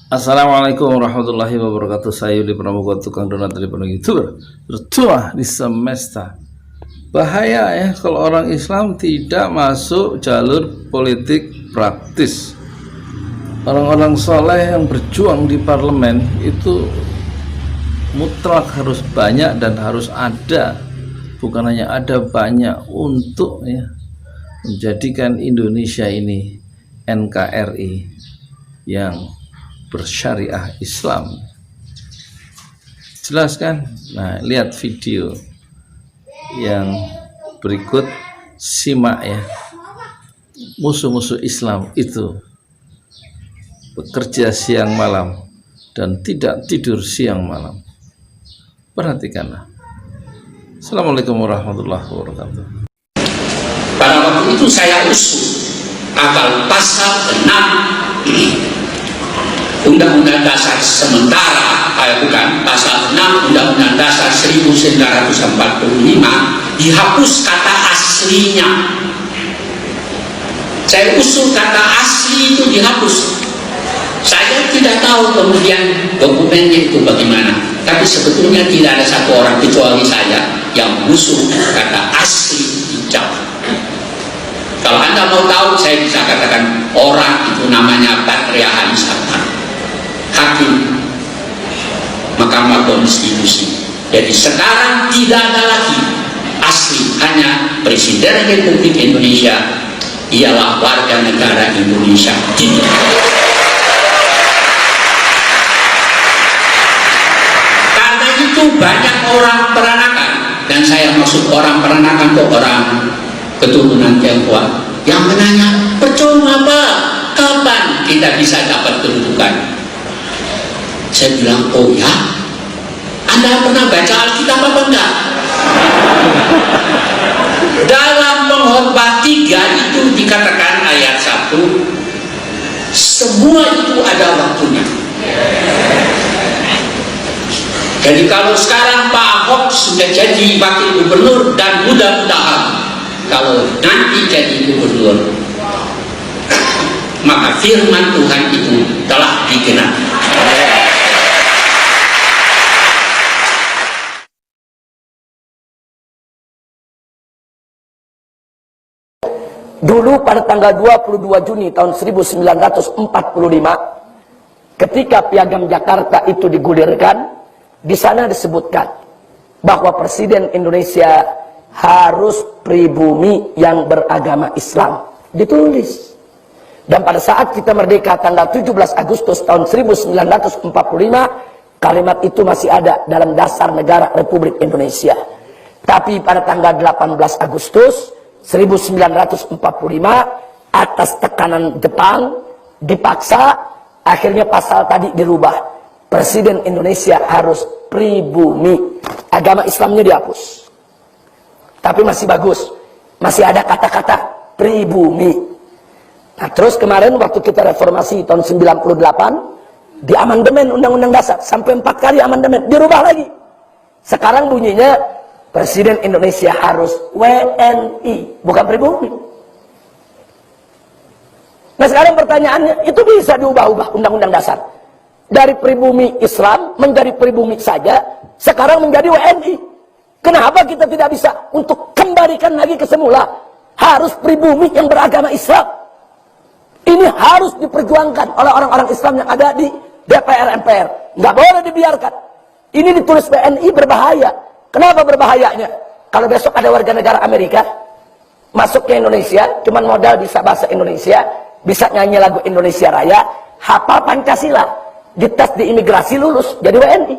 Assalamualaikum warahmatullahi wabarakatuh. Saya Yuli Pramuka, tukang donat telepon YouTuber tertua di semesta. Bahaya ya kalau orang Islam tidak masuk jalur politik praktis. Orang-orang soleh yang berjuang di parlemen itu mutlak harus banyak dan harus ada, bukan hanya ada, banyak, untuk menjadikan Indonesia ini NKRI yang bersyariah Islam. Jelas kan? Nah, lihat video yang berikut, simak ya. Musuh-musuh Islam itu bekerja siang malam dan tidak tidur siang malam. Perhatikanlah. Assalamualaikum warahmatullahi wabarakatuh. Pada waktu itu saya usul agar pasal 6 Undang-Undang Dasar sementara, pasal 6 Undang-Undang Dasar 1945 dihapus kata aslinya. Saya usul kata asli itu dihapus. Saya tidak tahu kemudian dokumennya itu bagaimana, tapi sebetulnya tidak ada satu orang kecuali saya yang usul kata asli dicabut. Kalau Anda mau tahu, saya bisa katakan orang itu namanya Patria Harisata, hakim Mahkamah Konstitusi. Jadi sekarang tidak ada lagi asli, hanya Presiden Republik Indonesia ialah warga negara Indonesia. Karena itu banyak orang peranakan, dan saya masuk orang peranakan, kok orang keturunan Tionghoa yang menanya, percuma Pak, kapan kita bisa dapat kedudukan? Saya bilang, oh ya, Anda pernah baca Alkitab apa enggak? Dalam Pengkhotbah 3 itu dikatakan ayat 1, semua itu ada waktunya. Jadi kalau sekarang Pak Ahok sudah jadi wakil gubernur, dan mudah-mudahan kalau nanti jadi gubernur, maka firman Tuhan itu telah digenapi. Dulu pada tanggal 22 Juni tahun 1945, ketika Piagam Jakarta itu digulirkan, di sana disebutkan bahwa Presiden Indonesia harus pribumi yang beragama Islam. Ditulis. Dan pada saat kita merdeka tanggal 17 Agustus tahun 1945, kalimat itu masih ada dalam dasar negara Republik Indonesia. Tapi pada tanggal 18 Agustus 1945, atas tekanan Jepang, dipaksa, akhirnya pasal tadi dirubah. Presiden Indonesia harus pribumi, agama Islamnya dihapus. Tapi masih bagus, masih ada kata-kata pribumi. Nah, terus kemarin waktu kita reformasi tahun 98, di amandemen Undang-Undang Dasar, sampai 4 kali amandemen, dirubah lagi. Sekarang bunyinya, Presiden Indonesia harus WNI, bukan pribumi. Nah, sekarang pertanyaannya, itu bisa diubah-ubah Undang-Undang Dasar. Dari pribumi Islam menjadi pribumi saja, sekarang menjadi WNI. Kenapa kita tidak bisa untuk kembalikan lagi ke semula? Harus pribumi yang beragama Islam. Ini harus diperjuangkan oleh orang-orang Islam yang ada di DPR MPR. Nggak boleh dibiarkan. Ini ditulis WNI berbahaya. Kenapa berbahayanya? Kalau besok ada warga negara Amerika masuk ke Indonesia, cuman modal bisa bahasa Indonesia, bisa nyanyi lagu Indonesia Raya, hafal Pancasila, dites di imigrasi, lulus, jadi WNI.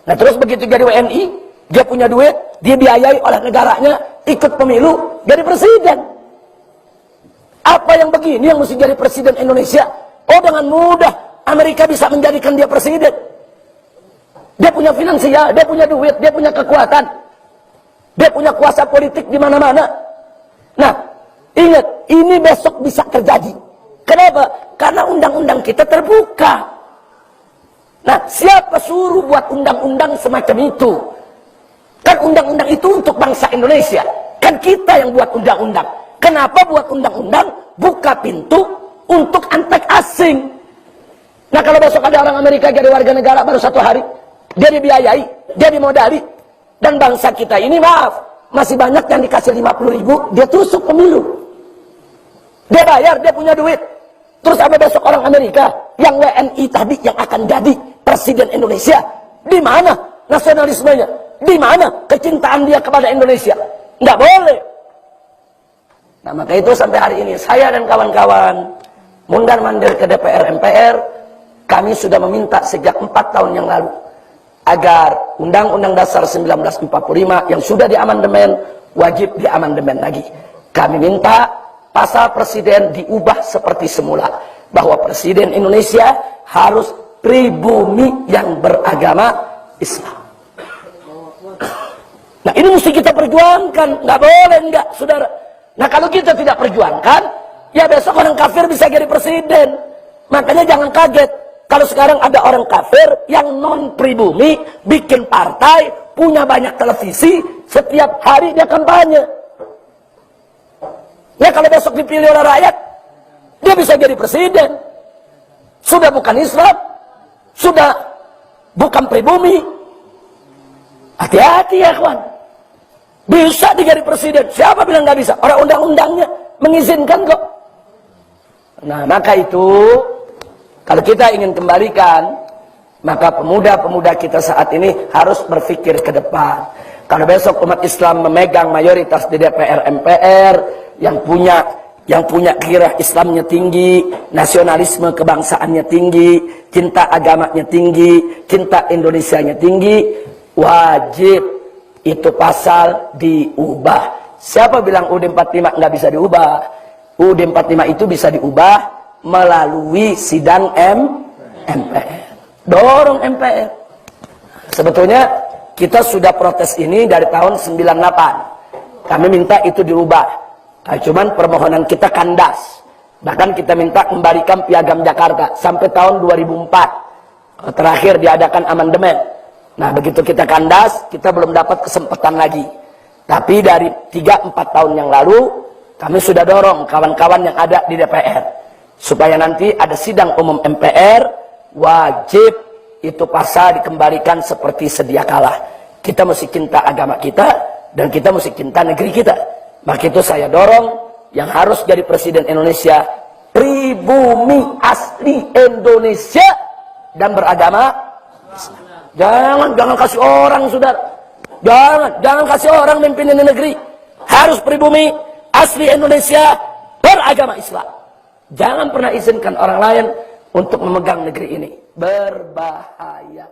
Nah, terus begitu jadi WNI, dia punya duit, dia biayai oleh negaranya, ikut pemilu, jadi presiden. Apa yang begini yang mesti jadi presiden Indonesia? Oh, dengan mudah Amerika bisa menjadikan dia presiden. Dia punya finansial, dia punya duit, dia punya kekuatan, dia punya kuasa politik di mana-mana. Nah, ingat, ini besok bisa terjadi. Kenapa? Karena undang-undang kita terbuka. Nah, siapa suruh buat undang-undang semacam itu? Kan undang-undang itu untuk bangsa Indonesia. Kan kita yang buat undang-undang. Kenapa buat undang-undang? Buka pintu untuk antek asing. Nah kalau besok ada orang Amerika jadi warga negara baru 1 hari, dia dibiayai, dia dimodali, dan bangsa kita ini maaf, masih banyak yang dikasih 50.000, dia tusuk pemilu. Dia bayar, dia punya duit. Terus sampai besok orang Amerika yang WNI tadi yang akan jadi presiden Indonesia, di mana nasionalismenya? Di mana kecintaan dia kepada Indonesia? Nggak boleh. Nah maka itu sampai hari ini saya dan kawan-kawan mundar-mandir ke DPR MPR, kami sudah meminta sejak 4 tahun yang lalu agar Undang-Undang Dasar 1945 yang sudah diamandemen wajib diamandemen lagi. Kami minta pasal presiden diubah seperti semula, bahwa presiden Indonesia harus pribumi yang beragama Islam. Nah ini mesti kita perjuangkan, nggak boleh nggak, saudara. Nah kalau kita tidak perjuangkan, ya besok orang kafir bisa jadi presiden. Makanya jangan kaget kalau sekarang ada orang kafir yang non pribumi bikin partai, punya banyak televisi, setiap hari dia kampanye. Ya kalau besok dipilih oleh rakyat, dia bisa jadi presiden. Sudah bukan Islam, sudah bukan pribumi. Hati-hati ya kawan. Bisa jadi presiden. Siapa bilang nggak bisa? Orang undang-undangnya mengizinkan kok. Nah maka itu, kalau kita ingin kembalikan, maka pemuda-pemuda kita saat ini harus berpikir ke depan. Kalau besok umat Islam memegang mayoritas di DPR MPR, yang punya gairah Islamnya tinggi, nasionalisme kebangsaannya tinggi, cinta agamanya tinggi, cinta Indonesianya tinggi, wajib itu pasal diubah. Siapa bilang UUD 45 nggak bisa diubah? UUD 45 itu bisa diubah melalui sidang MPR. Dorong MPR. Sebetulnya kita sudah protes ini dari tahun 98. Kami minta itu dirubah. Nah, cuman permohonan kita kandas. Bahkan kita minta kembalikan Piagam Jakarta sampai tahun 2004. Terakhir diadakan amandemen. Nah begitu kita kandas, kita belum dapat kesempatan lagi. Tapi dari 3-4 tahun yang lalu, kami sudah dorong kawan-kawan yang ada di DPR. Supaya nanti ada sidang umum MPR, wajib itu pasal dikembalikan seperti sedia kala. Kita mesti cinta agama kita, dan kita mesti cinta negeri kita. Maka itu saya dorong, yang harus jadi presiden Indonesia, pribumi asli Indonesia, dan beragama Islam. Jangan kasih orang, saudara. Jangan kasih orang memimpin negeri. Harus pribumi asli Indonesia beragama Islam. Jangan pernah izinkan orang lain untuk memegang negeri ini. Berbahaya.